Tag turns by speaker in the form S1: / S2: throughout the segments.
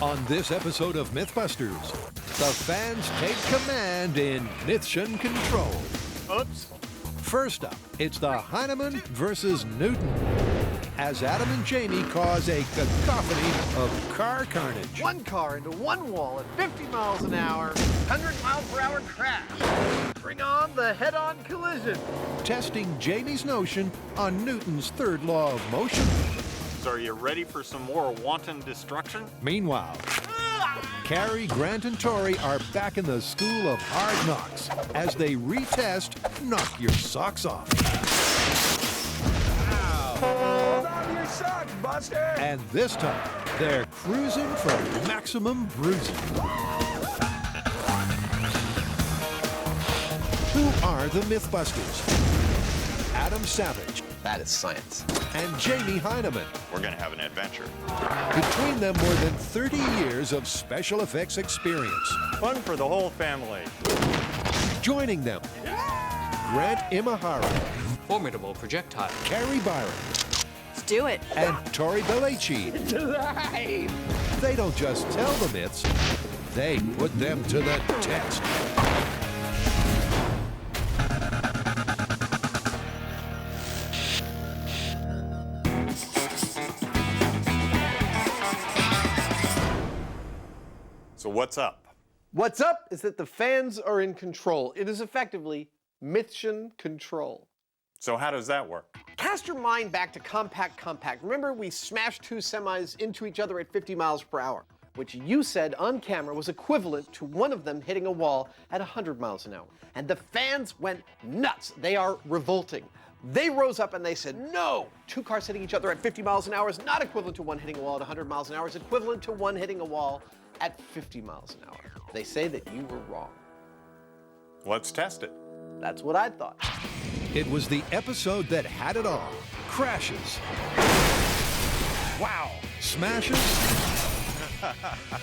S1: On this episode of MythBusters, the fans take command in Mythshin Control.
S2: Oops.
S1: First up, it's the Heinemann versus Newton, as Adam and Jamie cause a cacophony of car carnage.
S2: One car into one wall at 50 miles an hour, 100 mile per hour crash. Bring on the head-on collision.
S1: Testing Jamie's notion on Newton's third law of motion.
S3: So are you ready for some more wanton destruction?
S1: Meanwhile, Carrie, Grant, and Tori are back in the school of hard knocks as they retest Knock Your Socks Off.
S2: Hold on to your socks, Buster.
S1: And this time, they're cruising for maximum bruising. Who are the MythBusters? Adam Savage
S2: That is science.
S1: and Jamie Heinemann.
S3: We're gonna have an adventure.
S1: Between them, more than 30 years of special effects experience.
S3: Fun for the whole family.
S1: Joining them, Grant Imahara,
S4: Formidable projectile.
S1: Carrie Byron,
S5: Let's do it.
S1: and Tori Belleci. They don't just tell the myths, they put them to the test.
S3: So what's up?
S2: What's up is that the fans are in control. It is effectively Mythshin Control.
S3: So how does that work?
S2: Cast your mind back to Compact. Remember we smashed two semis into each other at 50 miles per hour, which you said on camera was equivalent to one of them hitting a wall at 100 miles an hour. And the fans went nuts. They are revolting. They rose up and they said, no, two cars hitting each other at 50 miles an hour is not equivalent to one hitting a wall at 100 miles an hour. It's equivalent to one hitting a wall at 50 miles an hour. They say that you were wrong.
S3: Let's test it.
S2: That's what I thought.
S1: It was the episode that had it all. Crashes. Wow. Smashes.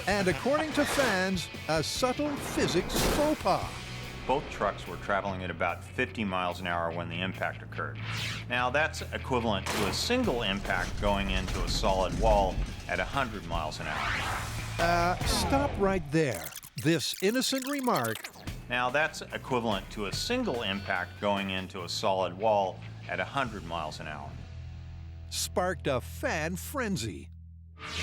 S1: And according to fans, a subtle physics faux pas.
S3: Both trucks were traveling at about 50 miles an hour when the impact occurred. Now that's equivalent to a single impact going into a solid wall at 100 miles an hour.
S1: Stop right there. This innocent remark
S3: Now that's equivalent to a single impact going into a solid wall at 100 miles an hour.
S1: sparked a fan frenzy.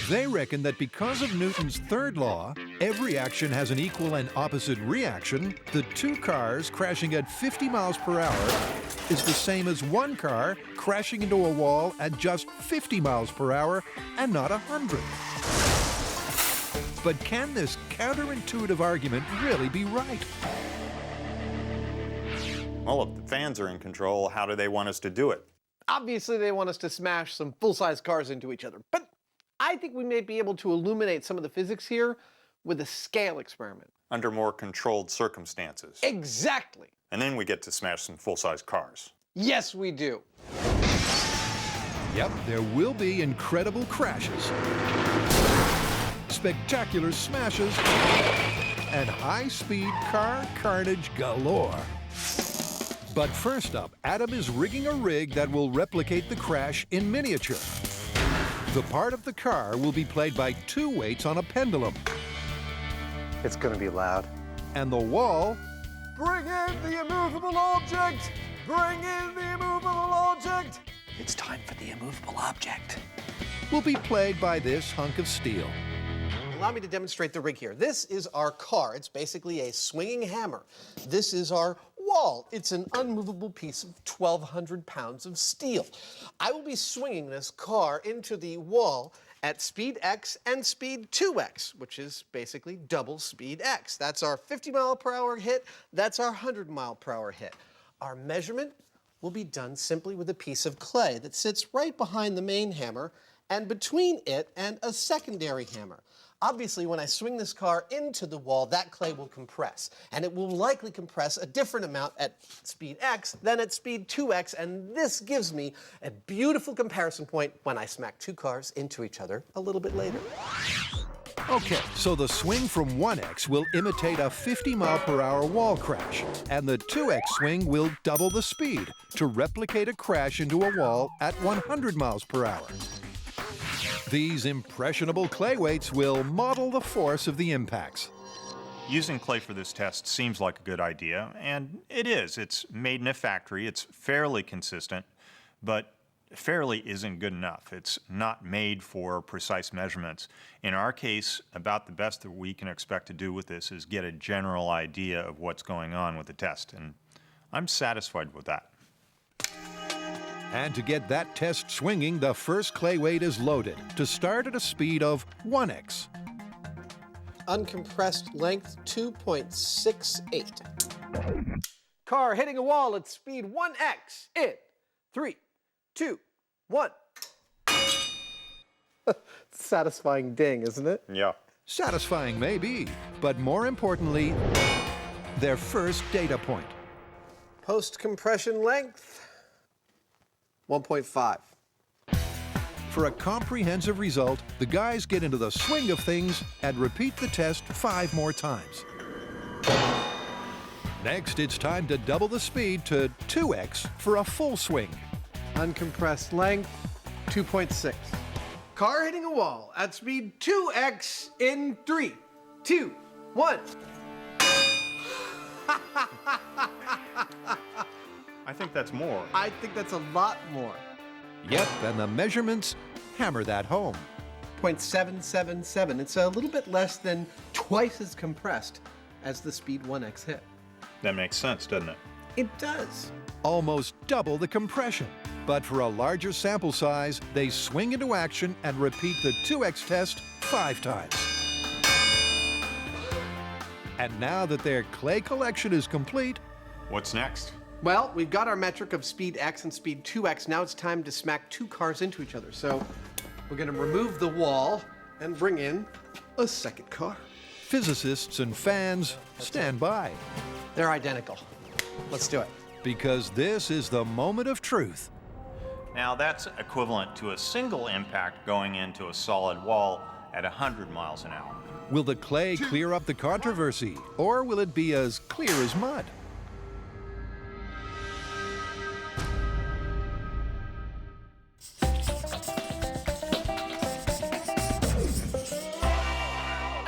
S1: They reckon that because of Newton's third law, every action has an equal and opposite reaction. The two cars crashing at 50 miles per hour is the same as one car crashing into a wall at just 50 miles per hour and not 100. But can this counterintuitive argument really be right?
S3: Well, if the fans are in control, how do they want us to do it?
S2: Obviously, they want us to smash some full-size cars into each other, but I think we may be able to illuminate some of the physics here with a scale experiment.
S3: Under more controlled circumstances.
S2: Exactly.
S3: And then we get to smash some full-size cars.
S2: Yes, we do.
S1: Yep, there will be incredible crashes, spectacular smashes, and high-speed car carnage galore. But first up, Adam is rigging a rig that will replicate the crash in miniature. The part of the car will be played by two weights on a pendulum.
S2: It's gonna be loud.
S1: And the wall
S2: Bring in the immovable object! Bring in the immovable object! It's time for the immovable object.
S1: will be played by this hunk of steel.
S2: Allow me to demonstrate the rig here. This is our car. It's basically a swinging hammer. This is our wall. It's an unmovable piece of 1,200 pounds of steel. I will be swinging this car into the wall at speed x and speed 2x, which is basically double speed x. That's our 50 mile per hour hit. That's our 100 mile per hour hit. Our measurement will be done simply with a piece of clay that sits right behind the main hammer and between it and a secondary hammer. Obviously, when I swing this car into the wall, that clay will compress, and it will likely compress a different amount at speed x than at speed 2x, and this gives me a beautiful comparison point when I smack two cars into each other a little bit later.
S1: Okay, so the swing from 1x will imitate a 50 mile per hour wall crash, and the 2x swing will double the speed to replicate a crash into a wall at 100 miles per hour. These impressionable clay weights will model the force of the impacts.
S3: Using clay for this test seems like a good idea, and it is. It's made in a factory, it's fairly consistent, but fairly isn't good enough. It's not made for precise measurements. In our case, about the best that we can expect to do with this is get a general idea of what's going on with the test, and I'm satisfied with that.
S1: And to get that test swinging, the first clay weight is loaded to start at a speed of 1x.
S2: Uncompressed length 2.68. Car hitting a wall at speed 1x in 3, 2, 1. Satisfying ding, isn't it?
S3: Yeah.
S1: Satisfying maybe, but more importantly, their first data point.
S2: Post-compression length 1.5.
S1: For a comprehensive result, the guys get into the swing of things and repeat the test 5 more times. Next, it's time to double the speed to 2x for a full swing.
S2: Uncompressed length 2.6. Car hitting a wall at speed 2x in 3, 2, 1.
S3: I think that's more.
S2: I think that's a lot more.
S1: Yep, and the measurements hammer that home.
S2: 0.777. It's a little bit less than twice as compressed as the speed 1x hit.
S3: That makes sense, doesn't it?
S2: It does.
S1: Almost double the compression. But for a larger sample size, they swing into action and repeat the 2x test 5 times. And now that their clay collection is complete,
S3: What's next?
S2: Well, we've got our metric of speed x and speed 2x. Now it's time to smack 2 cars into each other. So we're going to remove the wall and bring in a second car.
S1: physicists and fans stand by.
S2: They're identical. Let's do it.
S1: Because this is the moment of truth.
S3: Now that's equivalent to a single impact going into a solid wall at 100 miles an hour.
S1: Will the clay clear up the controversy, or will it be as clear as mud?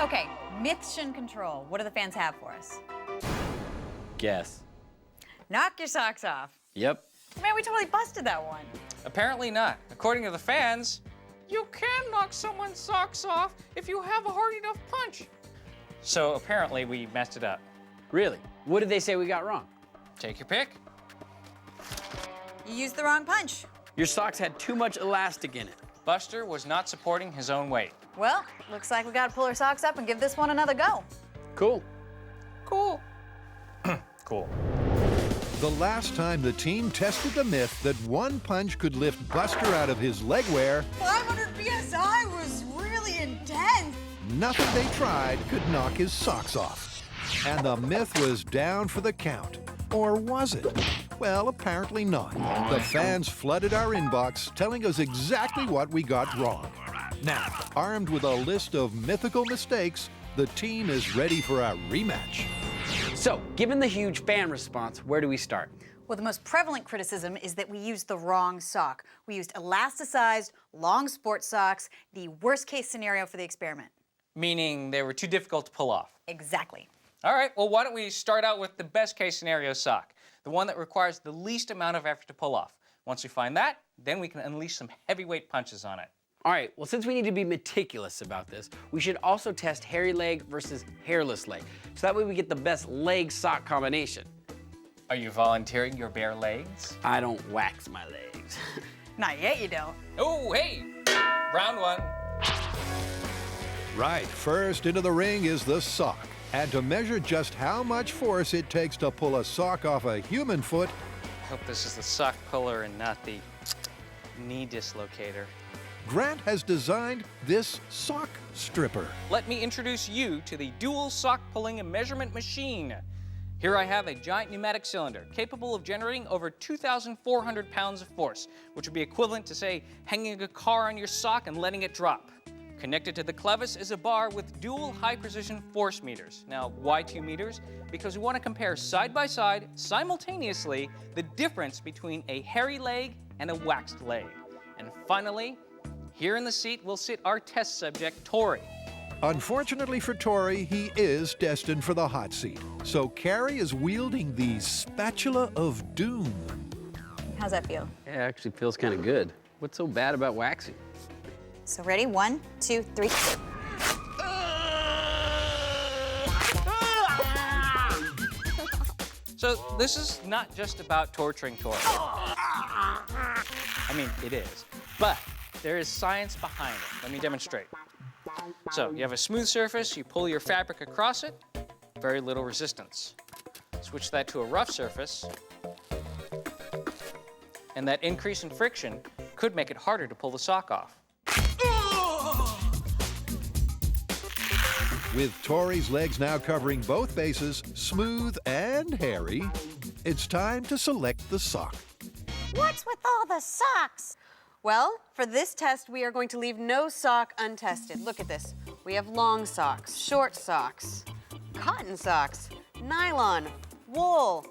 S5: Okay, mission control. What do the fans have for us?
S6: Guess.
S5: Knock your socks off.
S6: Yep.
S5: Man, we totally busted that one.
S4: Apparently not. According to the fans, you can knock someone's socks off if you have a hard enough punch. So apparently we messed it up.
S6: Really? What did they say we got wrong?
S4: Take your pick.
S5: You used the wrong punch.
S6: Your socks had too much elastic in it.
S4: Buster was not supporting his own weight.
S5: Well, looks like we gotta pull our socks up and give this one another go.
S6: Cool.
S4: Cool. Cool.
S1: The last time the team tested the myth that one punch could lift Buster out of his leg wear,
S5: 500 PSI was really intense.
S1: nothing they tried could knock his socks off. And the myth was down for the count. Or was it? Well, apparently not. The fans flooded our inbox telling us exactly what we got wrong. Now, armed with a list of mythical mistakes, the team is ready for a rematch.
S6: So, given the huge fan response, where do we start?
S5: Well, the most prevalent criticism is that we used the wrong sock. We used elasticized, long sports socks, the worst case scenario for the experiment.
S4: Meaning they were too difficult to pull off.
S5: Exactly.
S4: All right, well, why don't we start out with the best case scenario sock, the one that requires the least amount of effort to pull off. Once we find that, then we can unleash some heavyweight punches on it.
S6: All right, well, since we need to be meticulous about this, we should also test hairy leg versus hairless leg. So that way we get the best leg sock combination.
S4: Are you volunteering your bare legs?
S6: I don't wax my legs.
S5: Not yet, you don't.
S4: Oh, hey, round one.
S1: Right, first into the ring is the sock. And to measure just how much force it takes to pull a sock off a human foot,
S4: I hope this is the sock puller and not the knee dislocator.
S1: Grant has designed this sock stripper.
S4: Let me introduce you to the dual sock pulling and measurement machine. Here I have a giant pneumatic cylinder capable of generating over 2,400 pounds of force, which would be equivalent to, say, hanging a car on your sock and letting it drop. Connected to the clevis is a bar with dual high-precision force meters. Now, why 2 meters? Because we want to compare side by side, simultaneously, the difference between a hairy leg and a waxed leg. And finally, Here in the seat will sit our test subject, Tori.
S1: Unfortunately for Tori, he is destined for the hot seat. So Carrie is wielding the spatula of doom.
S5: How's that feel?
S6: Yeah, it actually feels kind of good. What's so bad about waxing?
S5: So ready? 1, 2, 3.
S4: So this is not just about torturing Tori. I mean, it is, but there is science behind it. Let me demonstrate. So you have a smooth surface, you pull your fabric across it, very little resistance. Switch that to a rough surface, and that increase in friction could make it harder to pull the sock off.
S1: With Tori's legs now covering both bases, smooth and hairy, it's time to select the sock.
S7: What's with all the socks? Well, for this test, we are going to leave no sock untested. Look at this. We have long socks, short socks, cotton socks, nylon, wool,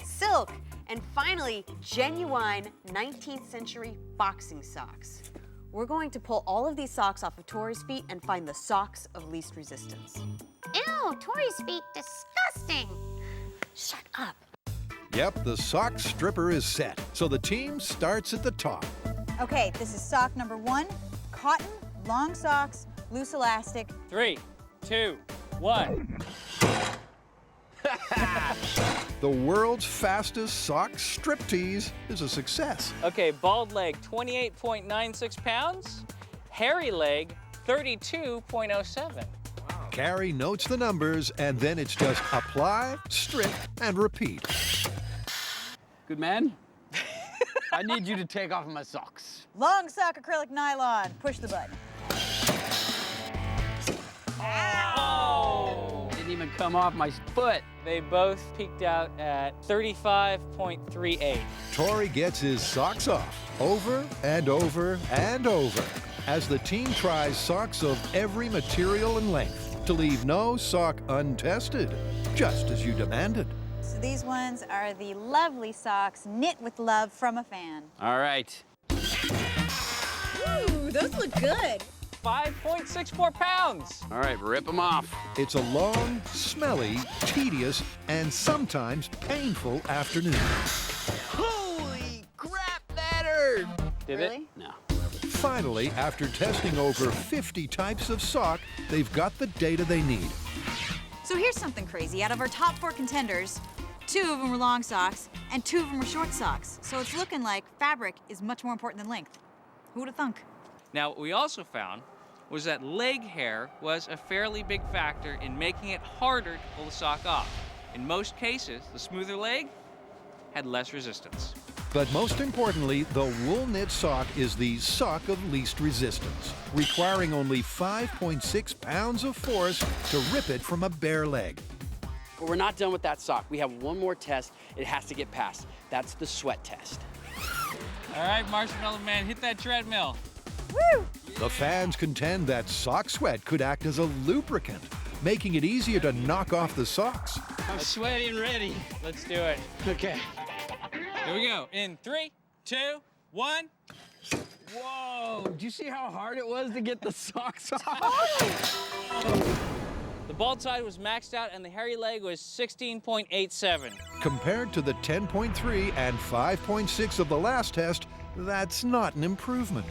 S7: silk, and finally, genuine 19th century boxing socks. We're going to pull all of these socks off of Tori's feet and find the socks of least resistance.
S8: Ew, Tori's feet, disgusting.
S7: Shut up.
S1: Yep, the sock stripper is set, so the team starts at the top.
S5: Okay, this is sock number 1, cotton, long socks, loose elastic.
S4: 3, 2, 1.
S1: The world's fastest sock striptease is a success.
S4: Okay, bald leg, 28.96 pounds. Hairy leg, 32.07.
S1: Carrie notes the numbers, and then it's just apply, strip, and repeat.
S6: Good man? I need you to take off my socks.
S5: Long sock acrylic nylon. Push the button.
S4: Oh!
S6: Didn't even come off my foot.
S4: They both peaked out at 35.38.
S1: Tori gets his socks off over and over and over as the team tries socks of every material and length to leave no sock untested, just as you demanded.
S5: So these ones are the lovely socks knit with love from a fan.
S6: All right.
S5: Ooh, those look good.
S4: 5.64 pounds.
S6: All right, rip them off.
S1: It's a long, smelly, tedious, and sometimes painful afternoon.
S6: Holy crap, that hurt!
S4: Did
S5: Really?
S4: it?
S6: No.
S1: Finally, after testing over 50 types of sock, they've got the data they need.
S5: So here's something crazy. Out of our top 4 contenders, 2 of them were long socks and 2 of them were short socks. So it's looking like fabric is much more important than length. Who would have thunk?
S4: Now, what we also found was that leg hair was a fairly big factor in making it harder to pull the sock off. In most cases, the smoother leg had less resistance.
S1: But most importantly, the wool knit sock is the sock of least resistance, requiring only 5.6 pounds of force to rip it from a bare leg.
S6: But we're not done with that sock. We have one more test it has to get passed. That's the sweat test.
S4: All right, Marshmallow Man, hit that treadmill.
S5: Woo!
S1: The fans contend that sock sweat could act as a lubricant, making it easier to knock off the socks.
S6: I'm sweaty and ready.
S4: Let's do it.
S6: Okay.
S4: Here we go. In 3, 2, 1.
S6: Whoa, do you see how hard it was to get the socks off?
S4: The bald side was maxed out and the hairy leg was 16.87.
S1: Compared to the 10.3 and 5.6 of the last test, that's not an improvement.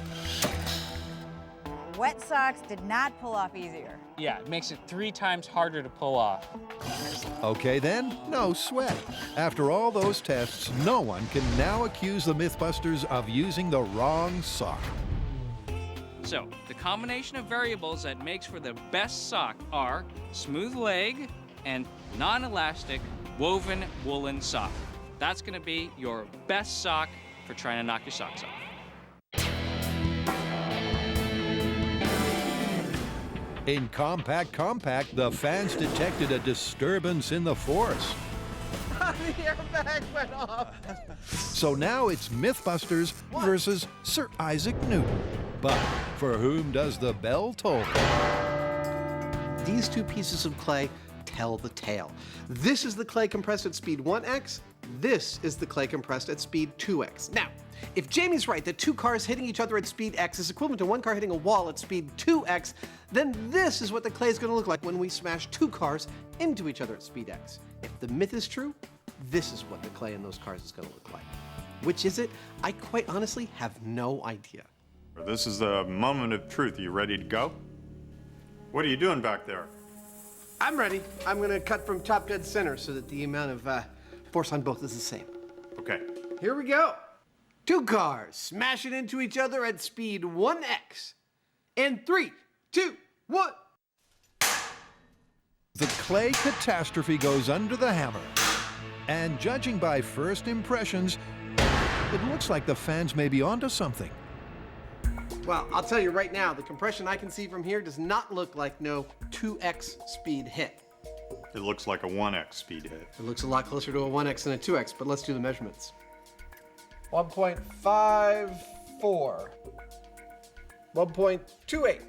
S5: Wet socks did not pull off easier.
S4: Yeah, it makes it 3 times harder to pull off.
S1: Okay then, no sweat. After all those tests, no one can now accuse the MythBusters of using the wrong sock.
S4: So, the combination of variables that makes for the best sock are smooth leg and non-elastic woven woolen sock. That's gonna be your best sock for trying to knock your socks off.
S1: In Compact, the fans detected a disturbance in the force.
S2: The airbag went off.
S1: So now it's MythBusters versus Sir Isaac Newton. But for whom does the bell toll?
S2: These 2 pieces of clay tell the tale. This is the clay compressed at speed 1x. This is the clay compressed at speed 2x. Now, if Jamie's right that two cars hitting each other at speed x is equivalent to one car hitting a wall at speed 2x, then this is what the clay is going to look like when we smash two cars into each other at speed x. If the myth is true, this is what the clay in those cars is going to look like. Which is it? I quite honestly have no idea.
S3: This is the moment of truth. Are you ready to go? What are you doing back there?
S2: I'm ready. I'm going to cut from top dead center so that the amount of force on both is the same.
S3: Okay.
S2: Here we go. Two cars smashing into each other at speed 1x. And 3, 2, 1.
S1: The clay catastrophe goes under the hammer. And judging by first impressions, it looks like the fans may be onto something.
S2: Well, I'll tell you right now, the compression I can see from here does not look like no 2x speed hit.
S3: It looks like a 1x speed hit.
S2: It looks a lot closer to a 1x than a 2x, but let's do the measurements. 1.54. 1.28.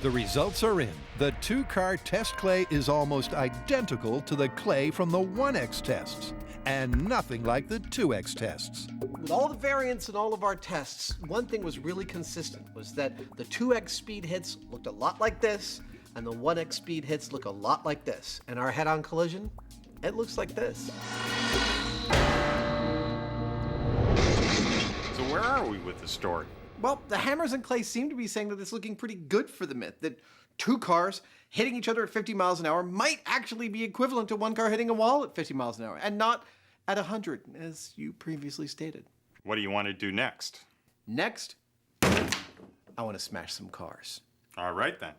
S1: The results are in. The two-car test clay is almost identical to the clay from the 1x tests, and nothing like the 2x tests.
S2: With all the variants in all of our tests, one thing was really consistent, was that the 2x speed hits looked a lot like this, and the 1x speed hits look a lot like this. And our head-on collision, it looks like this.
S3: So where are we with the story?
S2: Well, the hammers and clay seem to be saying that it's looking pretty good for the myth, that two cars hitting each other at 50 miles an hour might actually be equivalent to one car hitting a wall at 50 miles an hour, and not at 100, as you previously stated.
S3: What do you want to do next?
S2: Next, I want to smash some cars.
S3: All right, then.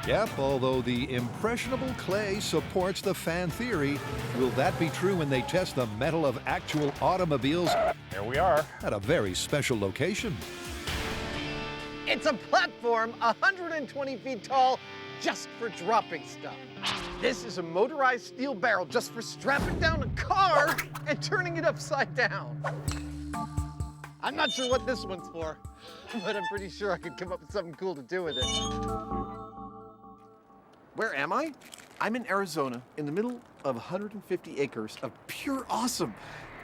S1: Yep, although the impressionable clay supports the fan theory, will that be true when they test the metal of actual automobiles
S3: Here we are.
S1: at a very special location?
S2: It's a platform 120 feet tall just for dropping stuff. This is a motorized steel barrel just for strapping down a car and turning it upside down. I'm not sure what this one's for, but I'm pretty sure I could come up with something cool to do with it. Where am I? I'm in Arizona, in the middle of 150 acres of pure awesome.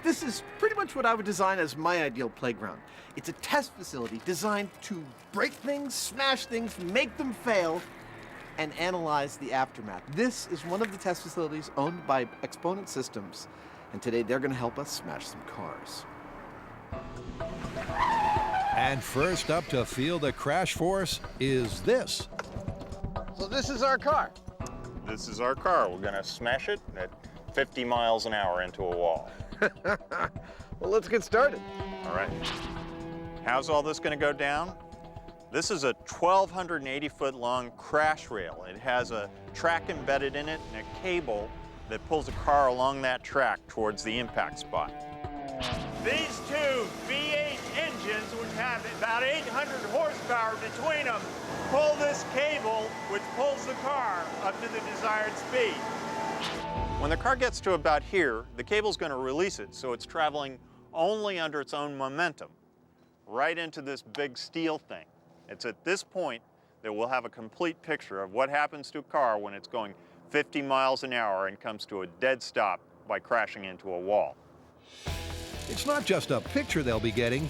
S2: This is pretty much what I would design as my ideal playground. It's a test facility designed to break things, smash things, make them fail, and analyze the aftermath. This is one of the test facilities owned by Exponent Systems, and today they're going to help us smash some cars.
S1: And first up to feel the crash force is this.
S2: So this is our car.
S3: This is our car. We're going to smash it at 50 miles an hour into a wall.
S2: Well, let's get started.
S3: All right. How's all this going to go down? This is a 1,280-foot long crash rail. It has a track embedded in it and a cable that pulls a car along that track towards the impact spot. These two V8 engines, which have about 800 horsepower between them, pull this cable, which pulls the car up to the desired speed. When the car gets to about here, the cable's going to release it, so it's traveling only under its own momentum, right into this big steel thing. It's at this point that we'll have a complete picture of what happens to a car when it's going 50 miles an hour and comes to a dead stop by crashing into a wall.
S1: It's not just a picture they'll be getting.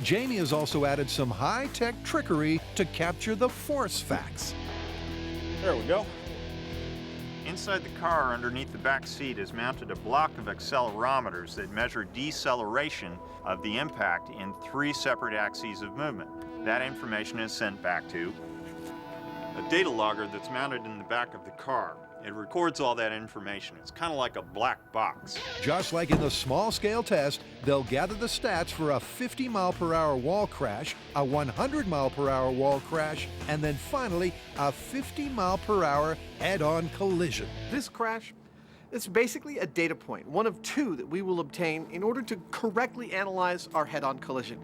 S1: Jamie has also added some high-tech trickery to capture the force facts.
S3: There we go. Inside the car, underneath the back seat, is mounted a block of accelerometers that measure deceleration of the impact in 3 separate axes of movement. That information is sent back to a data logger that's mounted in the back of the car. It records all that information. It's kind of like a black box.
S1: Just like in the small-scale test, they'll gather the stats for a 50-mile-per-hour wall crash, a 100-mile-per-hour wall crash, and then finally a 50-mile-per-hour head-on collision.
S2: This crash, it's basically a data point, one of 2 that we will obtain in order to correctly analyze our head-on collision.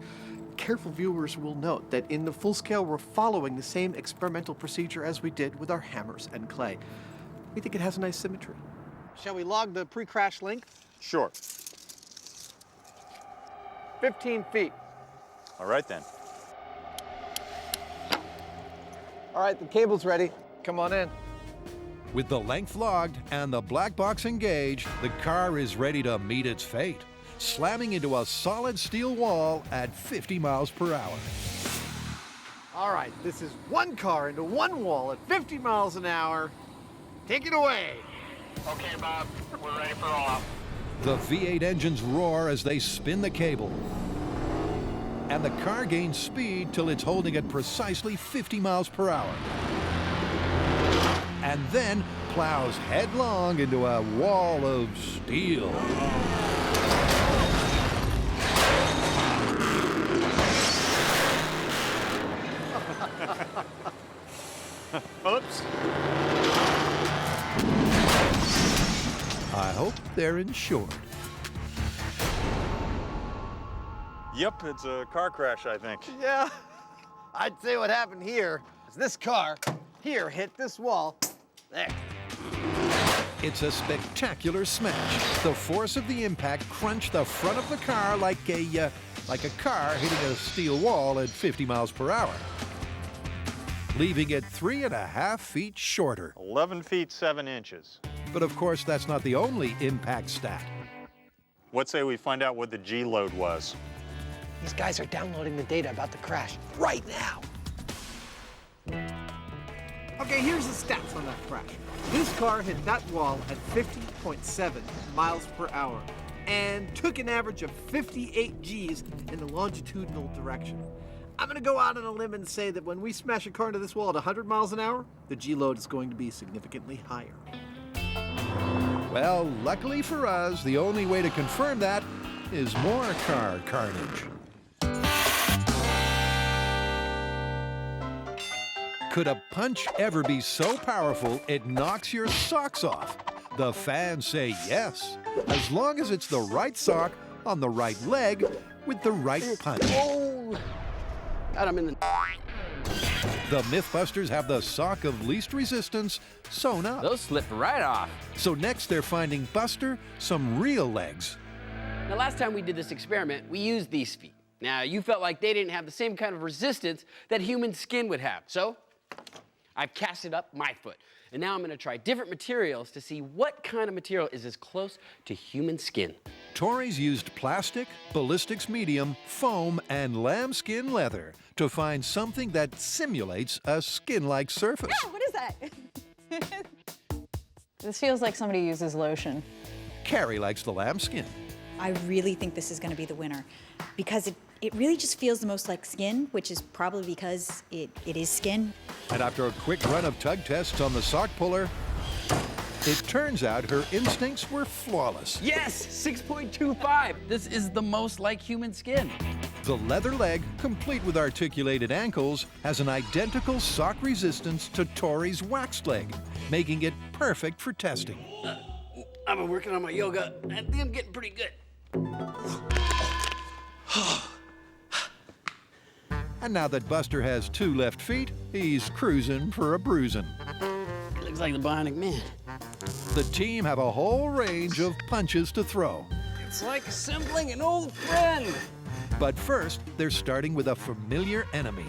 S2: Careful viewers will note that in the full scale, we're following the same experimental procedure as we did with our hammers and clay. We think it has a nice symmetry. Shall we log the pre-crash length?
S3: Sure.
S2: 15 feet.
S3: All right, then.
S2: All right, the cable's ready. Come on in.
S1: With the length logged and the black box engaged, the car is ready to meet its fate, slamming into a solid steel wall at 50 miles per hour.
S2: All right, this is one car into one wall at 50 miles an hour. Take it away.
S9: Okay, Bob, we're ready for roll-off.
S1: The V8 engines roar as they spin the cable. And the car gains speed till it's holding at precisely 50 miles per hour. And then plows headlong into a wall of steel.
S3: Oops.
S1: I hope they're insured.
S3: Yep, it's a car crash, I think.
S2: Yeah, I'd say what happened here is this car here hit this wall. There.
S1: It's a spectacular smash. The force of the impact crunched the front of the car like a car hitting a steel wall at 50 miles per hour, leaving it 3.5 feet shorter.
S3: 11 feet 7 inches.
S1: But of course, that's not the only impact stat.
S3: What say we find out what the G load was?
S2: These guys are downloading the data about the crash right now. Okay, here's the stats on that crash. This car hit that wall at 50.7 miles per hour and took an average of 58 Gs in the longitudinal direction. I'm gonna go out on a limb and say that when we smash a car into this wall at 100 miles an hour, the G load is going to be significantly higher.
S1: Well, luckily for us, the only way to confirm that is more car carnage. Could a punch ever be so powerful it knocks your socks off? The fans say yes, as long as it's the right sock on the right leg with the right punch.
S6: Oh! Got him in the...
S1: The MythBusters have the sock of least resistance sewn up.
S6: Those slipped right off.
S1: So next they're finding Buster some real legs.
S6: Now, last time we did this experiment, we used these feet. Now, you felt like they didn't have the same kind of resistance that human skin would have. So, I've casted up my foot. And now I'm gonna try different materials to see what kind of material is as close to human skin.
S1: Tori's used plastic, ballistics medium, foam, and lambskin leather to find something that simulates a skin-like surface.
S5: Ah, what is that? This feels like somebody uses lotion.
S1: Carrie likes the lambskin.
S5: I really think this is going to be the winner because it really just feels the most like skin, which is probably because it is skin.
S1: And after a quick run of tug tests on the sock puller, it turns out her instincts were flawless.
S6: Yes, 6.25. This is the most like human skin.
S1: The leather leg, complete with articulated ankles, has an identical sock resistance to Tori's waxed leg, making it perfect for testing.
S6: I've been working on my yoga. I think I'm getting pretty good.
S1: And now that Buster has 2 left feet, he's cruising for a bruising.
S6: Looks like the Bionic Man.
S1: The team have a whole range of punches to throw.
S4: It's like assembling an old friend.
S1: But first, they're starting with a familiar enemy,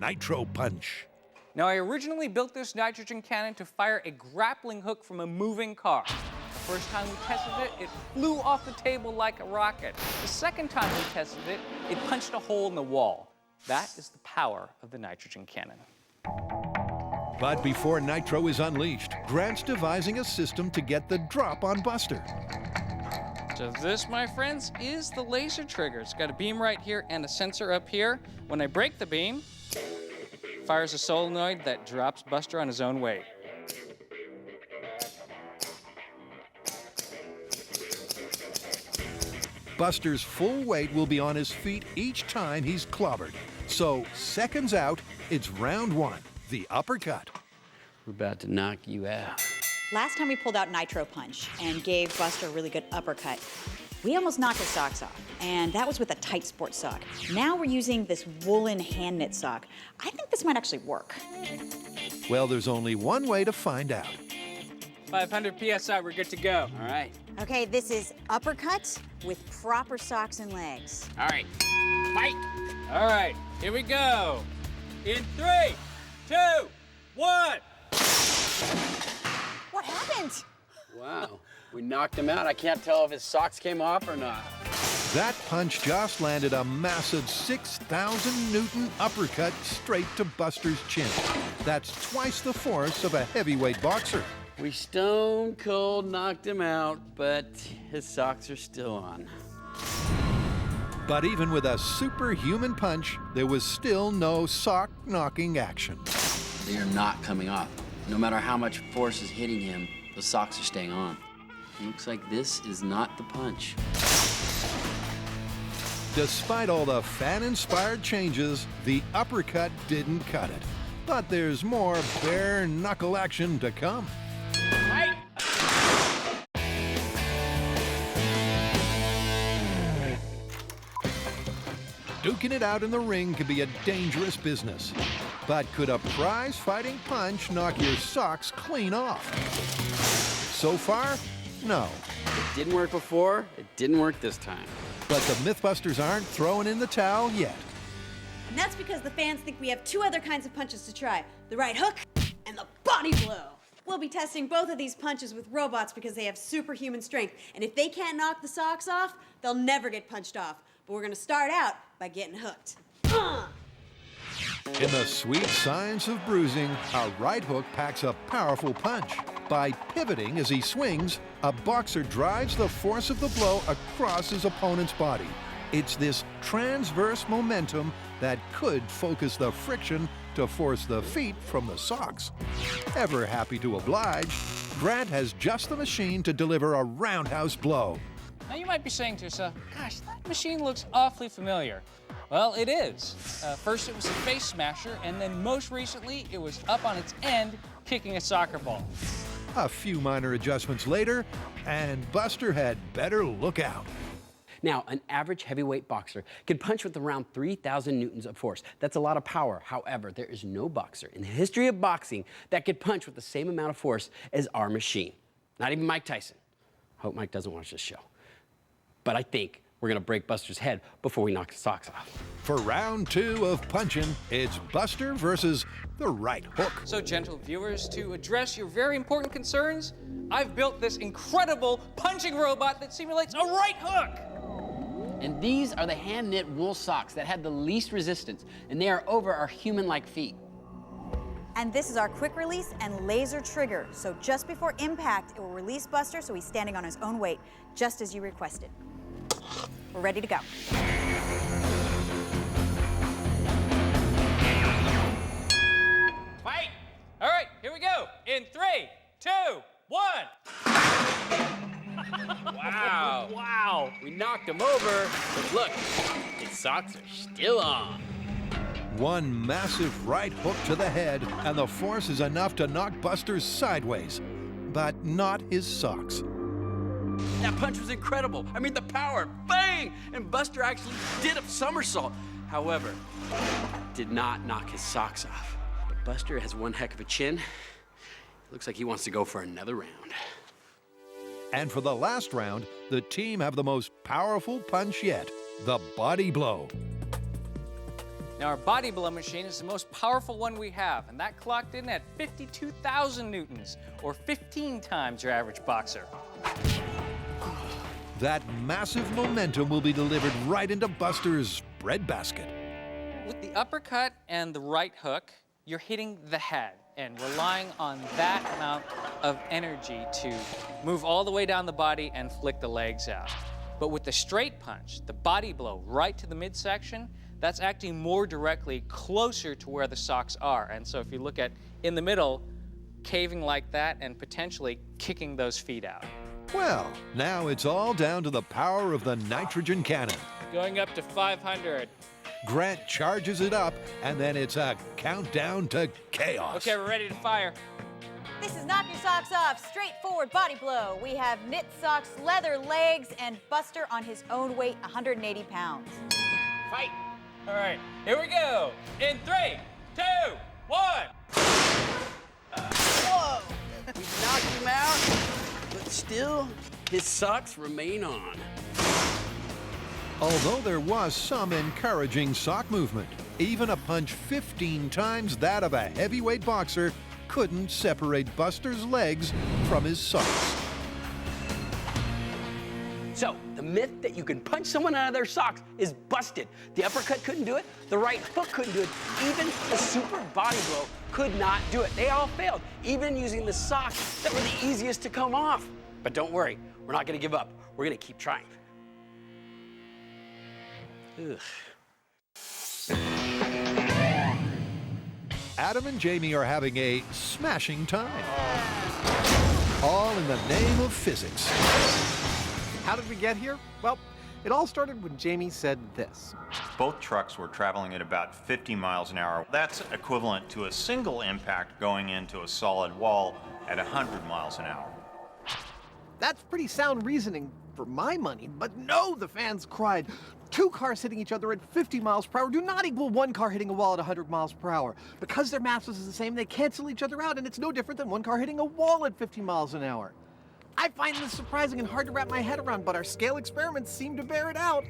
S1: Nitro Punch.
S4: Now, I originally built this nitrogen cannon to fire a grappling hook from a moving car. The first time we tested it, it flew off the table like a rocket. The second time we tested it, it punched a hole in the wall. That is the power of the nitrogen cannon.
S1: But before Nitro is unleashed, Grant's devising a system to get the drop on Buster.
S4: So this, my friends, is the laser trigger. It's got a beam right here and a sensor up here. When I break the beam, it fires a solenoid that drops Buster on his own weight.
S1: Buster's full weight will be on his feet each time he's clobbered. So, seconds out, it's round 1, the uppercut.
S6: We're about to knock you out.
S5: Last time we pulled out Nitro Punch and gave Buster a really good uppercut, we almost knocked his socks off, and that was with a tight sports sock. Now we're using this woolen hand knit sock. I think this might actually work.
S1: Well, there's only one way to find out.
S4: 500 PSI, we're good to go.
S6: All right.
S5: Okay, this is uppercut with proper socks and legs.
S6: All right. Fight.
S4: All right, here we go. In 3, 2, 1.
S6: We knocked him out. I can't tell if his socks came off or not.
S1: That punch just landed a massive 6,000 Newton uppercut straight to Buster's chin. That's twice the force of a heavyweight boxer.
S6: We stone cold knocked him out, but his socks are still on.
S1: But even with a superhuman punch, there was still no sock-knocking action.
S10: They are not coming off. No matter how much force is hitting him, the socks are staying on. It looks like this is not the punch.
S1: Despite all the fan-inspired changes, the uppercut didn't cut it. But there's more bare-knuckle action to come.
S6: Right.
S1: Duking it out in the ring can be a dangerous business. But could a prize-fighting punch knock your socks clean off? So far, no.
S6: It didn't work before, it didn't work this time.
S1: But the MythBusters aren't throwing in the towel yet.
S5: And that's because the fans think we have two other kinds of punches to try, the right hook and the body blow. We'll be testing both of these punches with robots because they have superhuman strength. And if they can't knock the socks off, they'll never get punched off. But we're gonna start out by getting hooked.
S1: In the sweet science of bruising, a right hook packs a powerful punch. By pivoting as he swings, a boxer drives the force of the blow across his opponent's body. It's this transverse momentum that could focus the friction to force the feet from the socks. Ever happy to oblige, Grant has just the machine to deliver a roundhouse blow.
S4: Now you might be saying to yourself, gosh, that machine looks awfully familiar. Well, it is. First it was a face smasher, and then most recently it was up on its end kicking a soccer ball.
S1: A few minor adjustments later, and Buster had better look out.
S6: Now, an average heavyweight boxer can punch with around 3,000 newtons of force. That's a lot of power. However, there is no boxer in the history of boxing that could punch with the same amount of force as our machine. Not even Mike Tyson. Hope Mike doesn't watch this show. But I think we're gonna break Buster's head before we knock his socks off.
S1: For round 2 of punching, it's Buster versus the right hook.
S4: So, gentle viewers, to address your very important concerns, I've built this incredible punching robot that simulates a right hook.
S6: And these are the hand-knit wool socks that have the least resistance, and they are over our human-like feet.
S5: And this is our quick release and laser trigger. So just before impact, it will release Buster so he's standing on his own weight, just as you requested. We're ready to go.
S4: Fight! All right, here we go. In 3, 2, 1.
S6: Wow.
S4: Wow.
S6: We knocked him over, but look, his socks are still on.
S1: One massive right hook to the head, and the force is enough to knock Buster sideways, but not his socks.
S6: That punch was incredible. I mean, the power, bang! And Buster actually did a somersault. However, did not knock his socks off. But Buster has one heck of a chin. Looks like he wants to go for another round.
S1: And for the last round, the team have the most powerful punch yet, the body blow.
S4: Now, our body blow machine is the most powerful one we have, and that clocked in at 52,000 newtons, or 15 times your average boxer.
S1: That massive momentum will be delivered right into Buster's breadbasket.
S4: With the uppercut and the right hook, you're hitting the head and relying on that amount of energy to move all the way down the body and flick the legs out. But with the straight punch, the body blow right to the midsection, that's acting more directly closer to where the socks are. And so if you look at in the middle, caving like that and potentially kicking those feet out.
S1: Well, now it's all down to the power of the nitrogen cannon.
S4: Going up to 500.
S1: Grant charges it up, and then it's a countdown to chaos.
S4: Okay, we're ready to fire.
S5: This is Knock Your Socks Off, straightforward body blow. We have knit socks, leather legs, and Buster on his own weight, 180 pounds.
S4: Fight. All right, here we go. In 3, 2, 1.
S6: Whoa! We knocked him out, but still, his socks remain on.
S1: Although there was some encouraging sock movement, even a punch 15 times that of a heavyweight boxer couldn't separate Buster's legs from his socks.
S6: The myth that you can punch someone out of their socks is busted. The uppercut couldn't do it. The right hook couldn't do it. Even the super body blow could not do it. They all failed, even using the socks that were the easiest to come off. But don't worry, we're not gonna give up. We're gonna keep trying. Ugh.
S1: Adam and Jamie are having a smashing time. All in the name of physics.
S2: How did we get here? Well, it all started when Jamie said this.
S3: Both trucks were traveling at about 50 miles an hour. That's equivalent to a single impact going into a solid wall at 100 miles an hour.
S2: That's pretty sound reasoning for my money, but no, the fans cried. Two cars hitting each other at 50 miles per hour do not equal one car hitting a wall at 100 miles per hour. Because their mass is the same, they cancel each other out, and it's no different than one car hitting a wall at 50 miles an hour. I find this surprising and hard to wrap my head around, but our scale experiments seem to bear it out.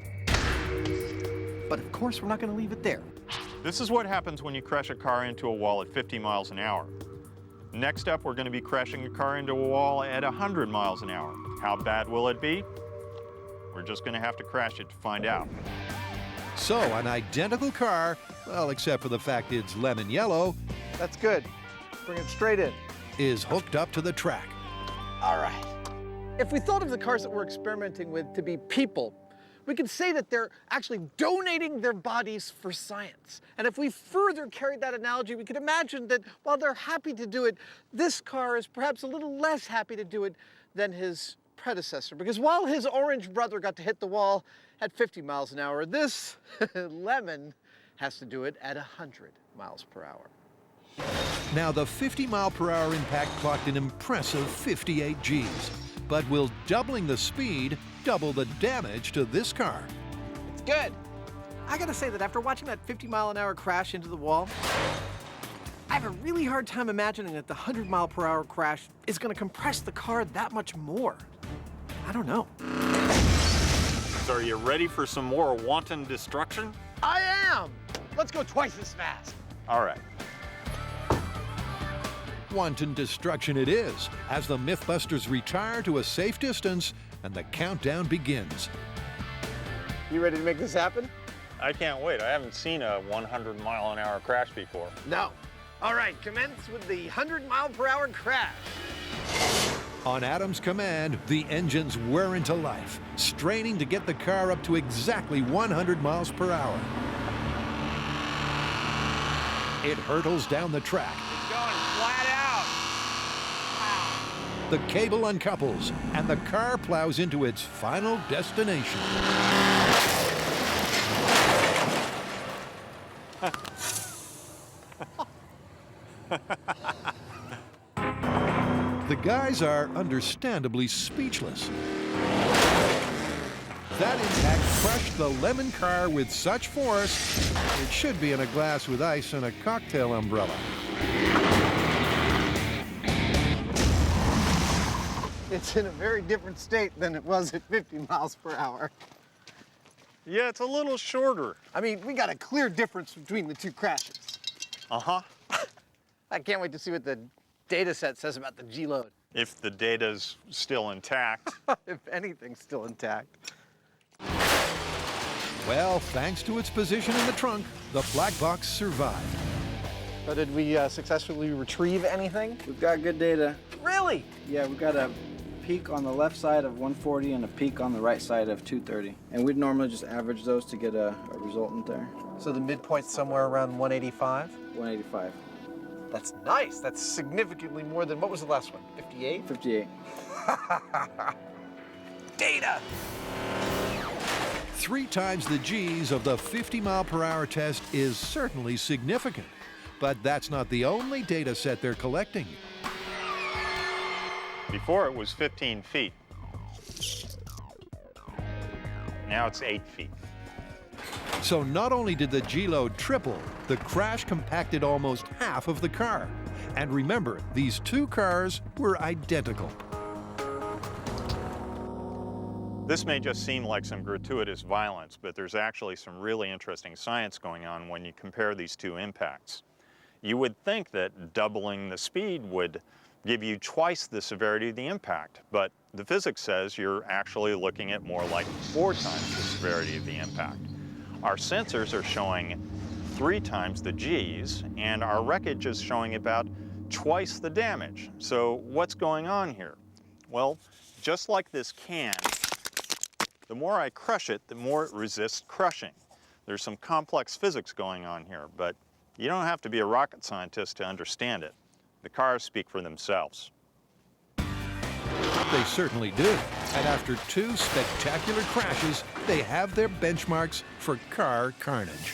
S2: But of course, we're not going to leave it there.
S11: This is what happens when you crash a car into a wall at 50 miles an hour. Next up, we're going to be crashing a car into a wall at 100 miles an hour. How bad will it be? We're just going to have to crash it to find out.
S1: So, an identical car, well, except for the fact it's lemon yellow,
S2: That's good. Bring it straight in.
S1: is hooked up to the track.
S2: All right. If we thought of the cars that we're experimenting with to be people, we could say that they're actually donating their bodies for science. And if we further carried that analogy, we could imagine that while they're happy to do it, this car is perhaps a little less happy to do it than his predecessor. Because while his orange brother got to hit the wall at 50 miles an hour, this lemon has to do it at 100 miles per hour.
S1: Now, the 50-mile-per-hour impact clocked an impressive 58 Gs. But will doubling the speed double the damage to this car?
S2: It's good. I gotta say that after watching that 50-mile-an-hour crash into the wall, I have a really hard time imagining that the 100-mile-per-hour crash is gonna compress the car that much more. I don't know.
S11: So are you ready for some more wanton destruction?
S2: I am! Let's go twice as fast.
S11: All right.
S1: Wanton destruction it is, as the MythBusters retire to a safe distance and the countdown begins.
S2: You ready to make this happen?
S11: I can't wait. I haven't seen a 100-mile-an-hour crash before.
S2: No. All right, commence with the 100-mile-per-hour crash.
S1: On Adam's command, the engines whir into life, straining to get the car up to exactly 100 miles per hour. It hurtles down the track.
S4: It's going flat out.
S1: The cable uncouples, and the car plows into its final destination. The guys are understandably speechless. That impact crushed the lemon car with such force, it should be in a glass with ice and a cocktail umbrella.
S2: It's in a very different state than it was at 50 miles per hour.
S11: Yeah, it's a little shorter.
S2: I mean, we got a clear difference between the two crashes.
S11: Uh-huh.
S2: I can't wait to see what the data set says about the G-load.
S11: If the data's still intact.
S2: If anything's still intact.
S1: Well, thanks to its position in the trunk, the black box survived.
S2: So did we successfully retrieve anything?
S12: We've got good data.
S2: Really?
S12: Yeah, we've got a peak on the left side of 140 and a peak on the right side of 230. And we'd normally just average those to get a resultant there.
S2: So the midpoint's somewhere around 185?
S12: 185.
S2: That's nice. That's significantly more than, what was the last one? 58?
S12: 58.
S2: Data!
S1: 3 times the Gs of the 50-mile-per-hour test is certainly significant. But that's not the only data set they're collecting.
S11: Before it was 15 feet. Now it's 8 feet.
S1: So not only did the G-load triple, the crash compacted almost half of the car. And remember, these two cars were identical.
S11: This may just seem like some gratuitous violence, but there's actually some really interesting science going on when you compare these two impacts. You would think that doubling the speed would give you twice the severity of the impact, but the physics says you're actually looking at more like 4 times the severity of the impact. Our sensors are showing 3 times the G's, and our wreckage is showing about twice the damage. So what's going on here? Well, just like this can, the more I crush it, the more it resists crushing. There's some complex physics going on here, but you don't have to be a rocket scientist to understand it. The cars speak for themselves.
S1: They certainly do. And after 2 spectacular crashes, they have their benchmarks for car carnage.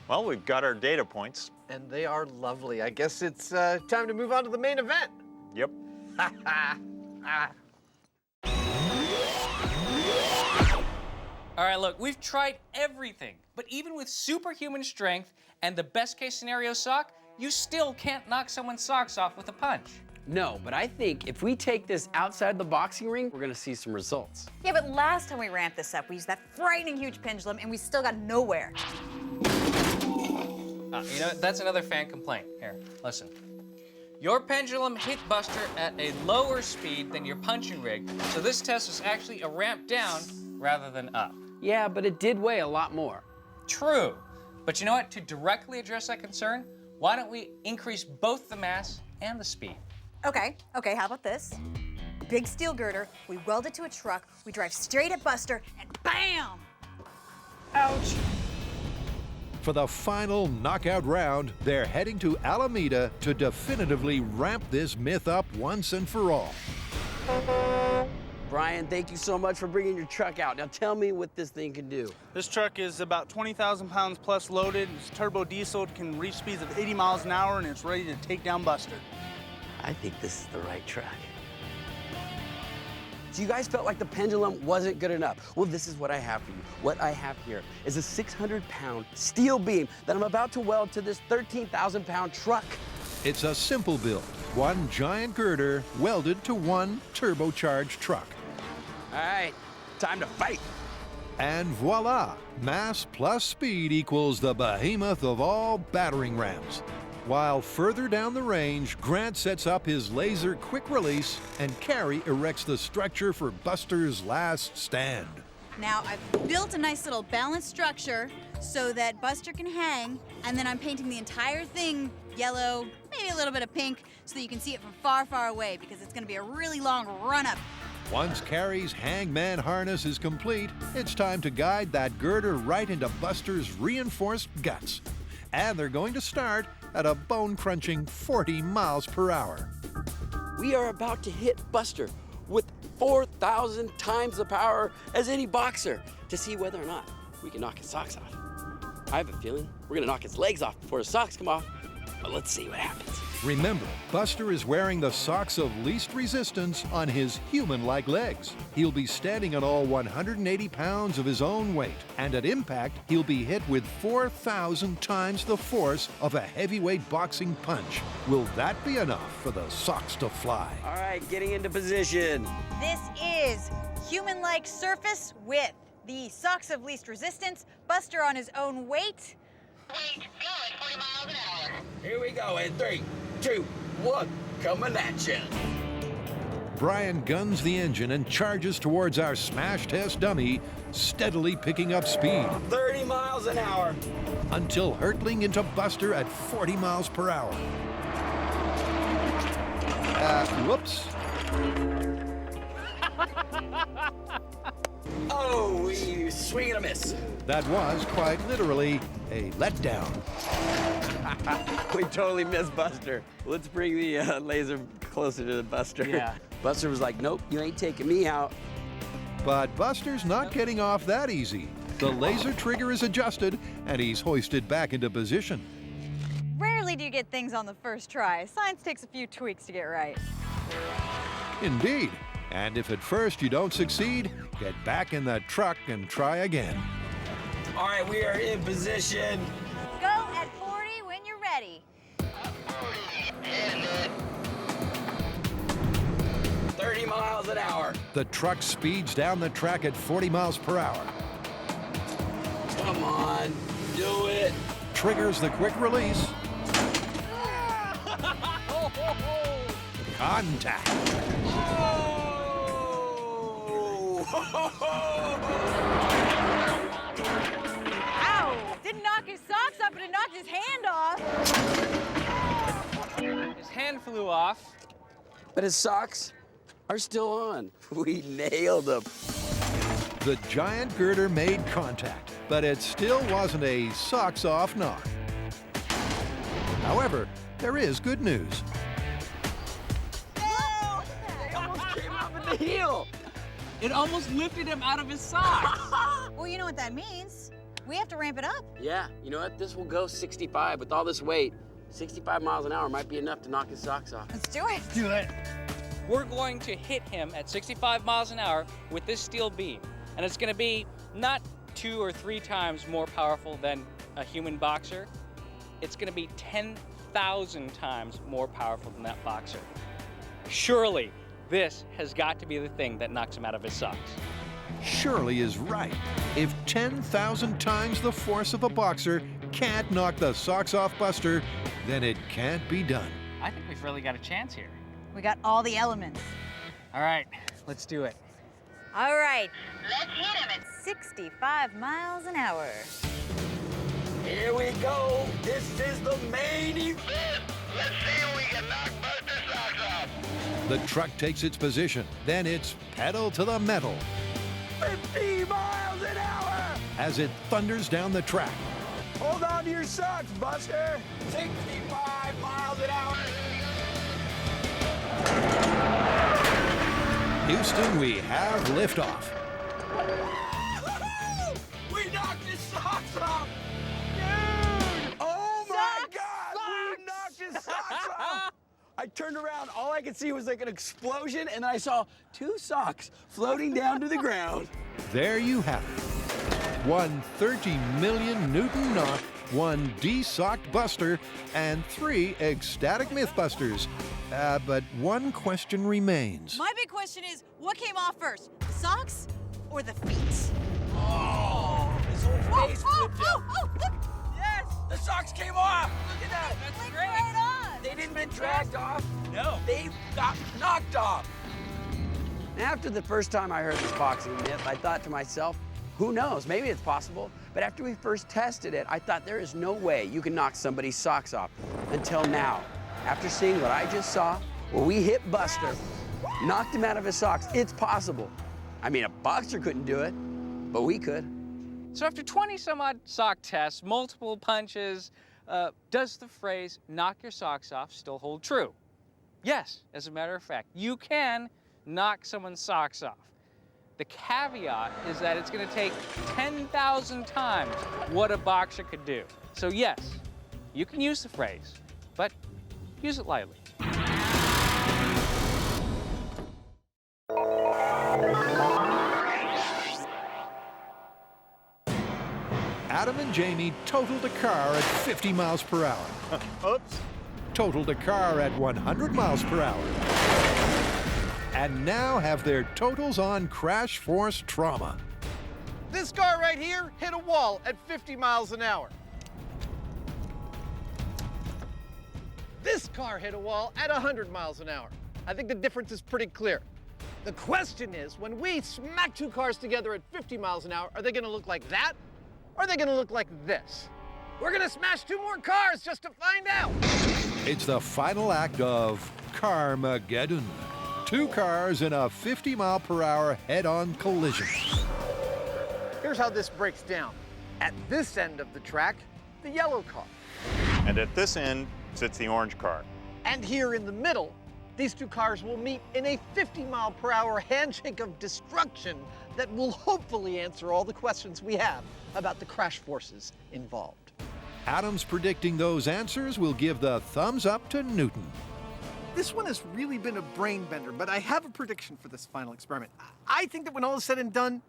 S11: Well, we've got our data points.
S2: And they are lovely. I guess it's time to move on to the main event.
S11: Yep.
S4: All right, look, we've tried everything, but even with superhuman strength and the best case scenario sock, you still can't knock someone's socks off with a punch.
S6: No, but I think if we take this outside the boxing ring, we're gonna see some results.
S5: Yeah, but last time we ramped this up, we used that frightening huge pendulum and we still got nowhere.
S4: You know, that's another fan complaint. Here, listen. Your pendulum hit Buster at a lower speed than your punching rig, so this test was actually a ramp down rather than up.
S6: Yeah, but it did weigh a lot more.
S4: True, but you know what? To directly address that concern, why don't we increase both the mass and the speed?
S5: Okay, how about this? Big steel girder, we weld it to a truck, we drive straight at Buster, and BAM! Ouch.
S1: For the final knockout round, they're heading to Alameda to definitively ramp this myth up once and for all.
S6: Brian, thank you so much for bringing your truck out. Now tell me what this thing can do.
S13: This truck is about 20,000 pounds plus loaded. It's turbo diesel. It can reach speeds of 80 miles an hour, and it's ready to take down Buster.
S6: I think this is the right truck. So you guys felt like the pendulum wasn't good enough. Well, this is what I have for you. What I have here is a 600-pound steel beam that I'm about to weld to this 13,000-pound truck.
S1: It's a simple build. 1 giant girder welded to 1 turbocharged truck.
S6: All right, time to fight.
S1: And voila, mass plus speed equals the behemoth of all battering rams. While further down the range, Grant sets up his laser quick release and Carrie erects the structure for Buster's last stand.
S5: Now, I've built a nice little balanced structure so that Buster can hang, and then I'm painting the entire thing yellow, maybe a little bit of pink, so that you can see it from far, far away, because it's gonna be a really long run-up.
S1: Once Carrie's hangman harness is complete, it's time to guide that girder right into Buster's reinforced guts. And they're going to start at a bone-crunching 40 miles per hour.
S6: We are about to hit Buster with 4,000 times the power as any boxer to see whether or not we can knock his socks off. I have a feeling we're gonna knock his legs off before his socks come off, but let's see what happens.
S1: Remember, Buster is wearing the socks of least resistance on his human-like legs. He'll be standing on all 180 pounds of his own weight, and at impact, he'll be hit with 4,000 times the force of a heavyweight boxing punch. Will that be enough for the socks to fly?
S6: All right, getting into position.
S5: This is human-like surface with the socks of least resistance, Buster on his own weight.
S9: Wait, go at 40 miles an hour.
S6: Here we go in 3, 2, 1, coming at you.
S1: Brian guns the engine and charges towards our smash test dummy, steadily picking up speed.
S6: 30 miles an hour.
S1: Until hurtling into Buster at 40 miles per hour. Whoops.
S6: Oh, we swing and a miss.
S1: That was quite literally a letdown.
S6: We totally missed Buster. Let's bring the laser closer to the Buster.
S4: Yeah.
S6: Buster was like, nope, you ain't taking me out.
S1: But Buster's not getting off that easy. The laser trigger is adjusted and he's hoisted back into position.
S5: Rarely do you get things on the first try. Science takes a few tweaks to get right.
S1: Indeed. And if at first you don't succeed, get back in that truck and try again.
S6: All right, we are in position.
S5: Go at 40 when you're ready.
S6: 30 miles an hour.
S1: The truck speeds down the track at 40 miles per hour.
S6: Come on, do it.
S1: Triggers the quick release. Contact.
S5: Ow! Didn't knock his socks off, but it knocked his hand off.
S4: His hand flew off.
S6: But his socks are still on. We nailed him.
S1: The giant girder made contact, but it still wasn't a socks-off knock. However, there is good news.
S6: They almost came up in the heel.
S4: It almost lifted him out of his socks.
S5: Well, you know what that means. We have to ramp it up.
S6: Yeah, you know what? This will go 65. With all this weight, 65 miles an hour might be enough to knock his socks off.
S5: Let's do it.
S4: Do it. We're going to hit him at 65 miles an hour with this steel beam. And it's going to be not 2 or 3 times more powerful than a human boxer. It's going to be 10,000 times more powerful than that boxer. Surely, this has got to be the thing that knocks him out of his socks.
S1: Shirley is right. If 10,000 times the force of a boxer can't knock the socks off Buster, then it can't be done.
S4: I think we've really got a chance here.
S5: We got all the elements.
S4: All right, let's do it.
S5: All right.
S9: Let's hit him.
S5: 65 miles an hour.
S6: Here we go. This is the main event.
S9: Let's see if we can knock Buster's socks off.
S1: The truck takes its position, then it's pedal to the metal
S6: 50 miles an hour.
S1: as it thunders down the track.
S6: Hold on to your socks, Buster. 65 miles an hour.
S1: Houston, we have liftoff.
S6: We knocked his socks off. Dude! Oh my God! We knocked his socks off. I turned around. All I could see was like an explosion, and then I saw 2 socks floating down to the ground.
S1: There you have it. One 30 million Newton knock, one de-socked Buster, and 3 ecstatic MythBusters. But one question remains.
S5: My big question is, what came off first, the socks or the feet?
S6: Oh! His whole face flipped out.
S5: Look!
S6: Yes! The socks came off! Look at that!
S5: That's great. Right on.
S6: They didn't get dragged off. No. They got knocked off. After the first time I heard this boxing myth, I thought to myself, who knows? Maybe it's possible. But after we first tested it, I thought there is no way you can knock somebody's socks off. Until now. After seeing what I just saw, where we hit Buster, knocked him out of his socks, it's possible. I mean, a boxer couldn't do it, but we could.
S4: So after 20 some odd sock tests, multiple punches, does the phrase knock your socks off still hold true? Yes, as a matter of fact, you can knock someone's socks off. The caveat is that it's going to take 10,000 times what a boxer could do. So yes, you can use the phrase, but use it lightly.
S1: Adam and Jamie totaled a car at 50 miles per hour.
S11: Oops.
S1: Totaled a car at 100 miles per hour. And now have their totals on crash force trauma.
S2: This car right here hit a wall at 50 miles an hour. This car hit a wall at 100 miles an hour. I think the difference is pretty clear. The question is, when we smack 2 cars together at 50 miles an hour, are they gonna look like that? Or are they gonna look like this? We're gonna smash 2 more cars just to find out.
S1: It's the final act of Carmageddon. 2 cars in a 50 mile per hour head-on collision.
S2: Here's how this breaks down. At this end of the track, the yellow car.
S11: And at this end sits the orange car.
S2: And here in the middle, these 2 cars will meet in a 50 mile per hour handshake of destruction that will hopefully answer all the questions we have about the crash forces involved.
S1: Adam's predicting those answers will give the thumbs up to Newton.
S2: This one has really been a brain bender, but I have a prediction for this final experiment. I think that when all is said and done,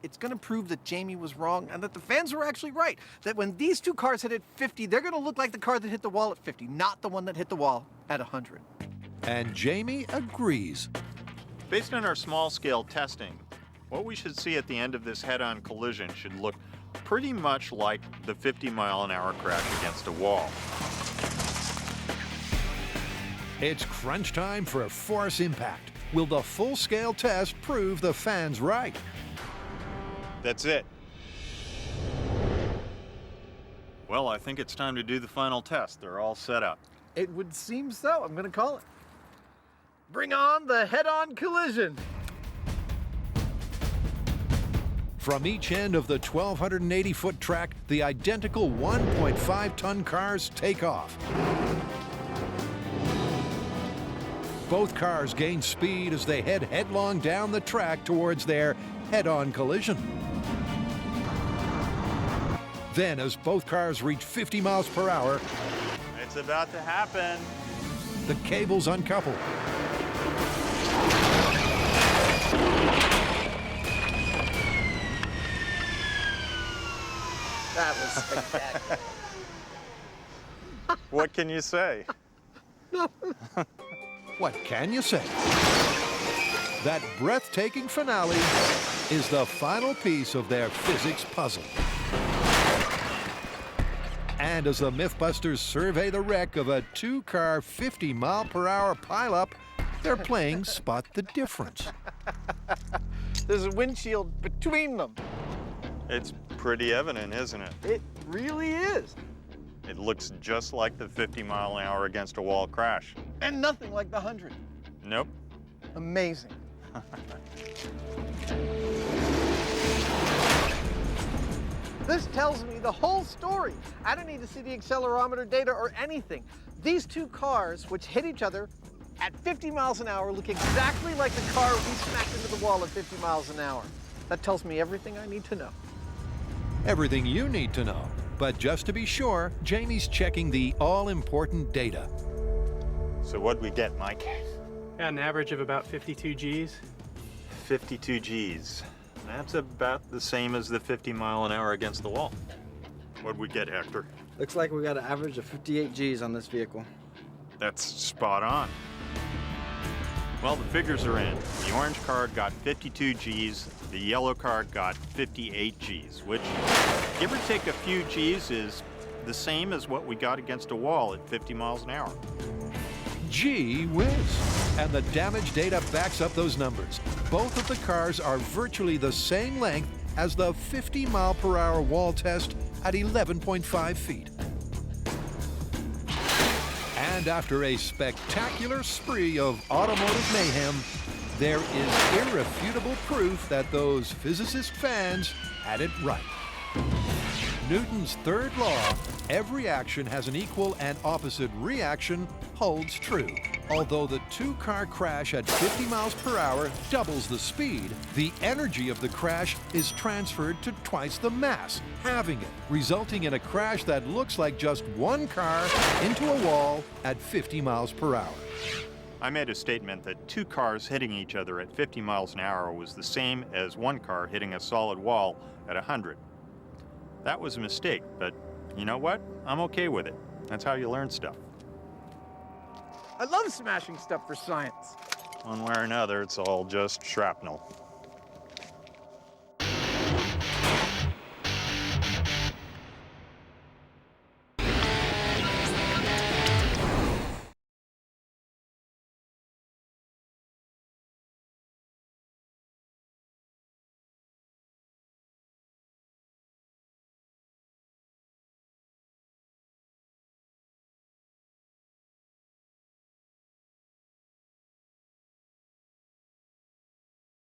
S2: it's going to prove that Jamie was wrong and that the fans were actually right. That when these 2 cars hit at 50, they're going to look like the car that hit the wall at 50, not the one that hit the wall at 100.
S1: And Jamie agrees.
S11: Based on our small-scale testing, what we should see at the end of this head-on collision should look pretty much like the 50-mile-an-hour crash against a wall.
S1: It's crunch time for a force impact. Will the full-scale test prove the fans right?
S11: That's it. Well, I think it's time to do the final test. They're all set up.
S12: It would seem so. I'm going to call it. Bring on the head-on collision.
S1: From each end of the 1,280-foot track, the identical 1.5-ton cars take off. Both cars gain speed as they head headlong down the track towards their head-on collision. Then, as both cars reach 50 miles per hour,
S11: It's about to happen.
S1: the cables uncouple.
S2: That was spectacular.
S11: What can you say?
S1: What can you say? That breathtaking finale is the final piece of their physics puzzle. And as the MythBusters survey the wreck of a two-car 50-mile-per-hour pileup, they're playing Spot the Difference.
S12: There's a windshield between them.
S11: It's pretty evident, isn't it?
S12: It really is.
S11: It looks just like the 50-mile-an-hour against a wall crash.
S12: And nothing like the 100.
S11: Nope.
S12: Amazing. This tells me the whole story. I don't need to see the accelerometer data or anything. These two cars, which hit each other at 50 miles an hour, look exactly like the car we smacked into the wall at 50 miles an hour. That tells me everything I need to know.
S1: Everything you need to know. But just to be sure, Jamie's checking the all-important data.
S11: So what'd we get, Mike?
S14: Got an average of about 52 Gs.
S11: 52 Gs. That's about the same as the 50-mile-an-hour against the wall. What'd we get, Hector?
S12: Looks like we got an average of 58 Gs on this vehicle.
S11: That's spot on. Well, the figures are in. The orange car got 52 Gs, the yellow car got 58 Gs, which, give or take a few Gs, is the same as what we got against a wall at 50 miles an hour.
S1: Gee whiz. And the damage data backs up those numbers. Both of the cars are virtually the same length as the 50-mile-per-hour wall test at 11.5 feet. And after a spectacular spree of automotive mayhem, there is irrefutable proof that those physicist fans had it right. Newton's third law, every action has an equal and opposite reaction, holds true. Although the two-car crash at 50 miles per hour doubles the speed, the energy of the crash is transferred to twice the mass, halving it, resulting in a crash that looks like just one car into a wall at 50 miles per hour.
S11: I made a statement that two cars hitting each other at 50 miles an hour was the same as one car hitting a solid wall at 100. That was a mistake, but you know what? I'm okay with it. That's how you learn stuff.
S12: I love smashing stuff for science.
S11: One way or another, it's all just shrapnel.